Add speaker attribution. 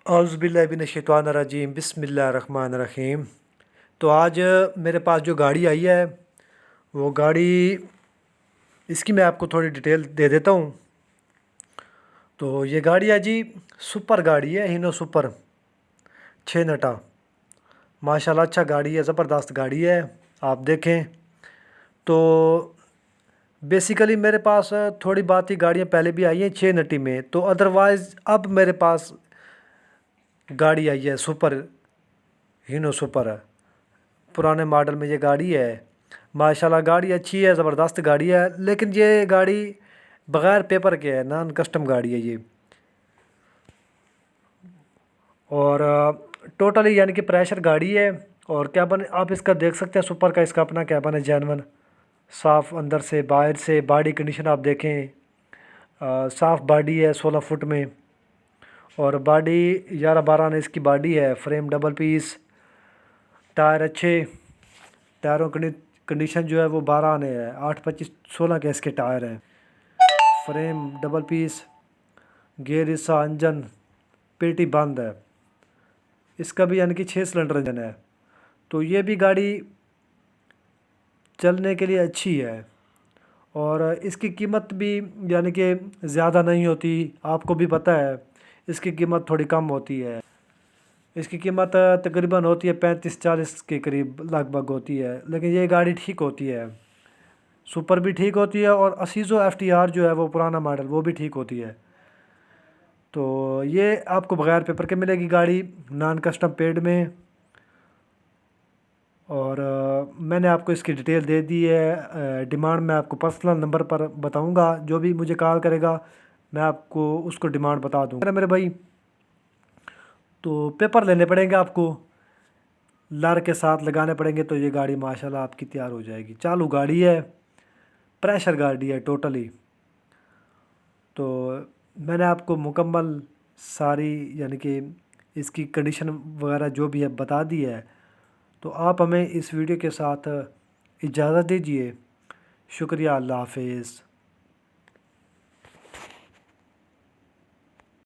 Speaker 1: اعوذ باللہ من الشیطان الرجیم، بسم اللہ الرحمن الرحیم۔ تو آج میرے پاس جو گاڑی آئی ہے وہ گاڑی، اس کی میں آپ کو تھوڑی ڈیٹیل دے دیتا ہوں۔ تو یہ گاڑی ہے جی سپر گاڑی ہے، ہینو سپر 6 نٹا، ماشاءاللہ اچھا گاڑی ہے، زبردست گاڑی ہے۔ آپ دیکھیں تو بیسیکلی میرے پاس تھوڑی بات ہی گاڑیاں پہلے بھی آئی ہیں 6 نٹی میں، تو ادروائز اب میرے پاس گاڑی آئی ہے سپر، ہینو سپر ہے، پرانے ماڈل میں یہ گاڑی ہے۔ ماشاءاللہ گاڑی اچھی ہے، زبردست گاڑی ہے، لیکن یہ گاڑی بغیر پیپر کے ہے، نان کسٹم گاڑی ہے یہ۔ اور ٹوٹلی یعنی کہ پریشر گاڑی ہے، اور کیبن آپ اس کا دیکھ سکتے ہیں، سپر کا اس کا اپنا کیبن ہے جینون، صاف اندر سے باہر سے، باڈی کنڈیشن آپ دیکھیں، صاف باڈی ہے 16 فٹ میں، اور باڈی 11-12 آنے اس کی باڈی ہے، فریم ڈبل پیس، ٹائر اچھے، ٹائروں کنڈیشن جو ہے وہ 12 آنے ہے، 8-25-16 کے اس کے ٹائر ہیں، فریم ڈبل پیس، گیئر حصہ، انجن پیٹی بند ہے، اس کا بھی یعنی کہ 6 سلنڈر انجن ہے۔ تو یہ بھی گاڑی چلنے کے لیے اچھی ہے، اور اس کی قیمت بھی یعنی کہ زیادہ نہیں ہوتی، آپ کو بھی پتہ ہے اس کی قیمت تھوڑی کم ہوتی ہے، اس کی قیمت تقریباً ہوتی ہے 35-40 کے قریب لگ بھگ ہوتی ہے، لیکن یہ گاڑی ٹھیک ہوتی ہے، سپر بھی ٹھیک ہوتی ہے، اور اسیزو FTR جو ہے وہ پرانا ماڈل وہ بھی ٹھیک ہوتی ہے۔ تو یہ آپ کو بغیر پیپر کے ملے گی گاڑی، نان کسٹم پیڈ میں، اور میں نے آپ کو اس کی ڈیٹیل دے دی ہے۔ ڈیمانڈ میں آپ کو پرسنل نمبر پر بتاؤں گا، جو بھی مجھے کال کرے گا میں آپ کو اس کو ڈیمانڈ بتا دوں گا میرے بھائی۔ تو پیپر لینے پڑیں گے آپ کو، لار کے ساتھ لگانے پڑیں گے، تو یہ گاڑی ماشاءاللہ آپ کی تیار ہو جائے گی۔ چالو گاڑی ہے، پریشر گاڑی ہے ٹوٹلی۔ تو میں نے آپ کو مکمل ساری یعنی کہ اس کی کنڈیشن وغیرہ جو بھی ہے بتا دی ہے، تو آپ ہمیں اس ویڈیو کے ساتھ اجازت دیجیے۔ شکریہ، اللہ حافظ۔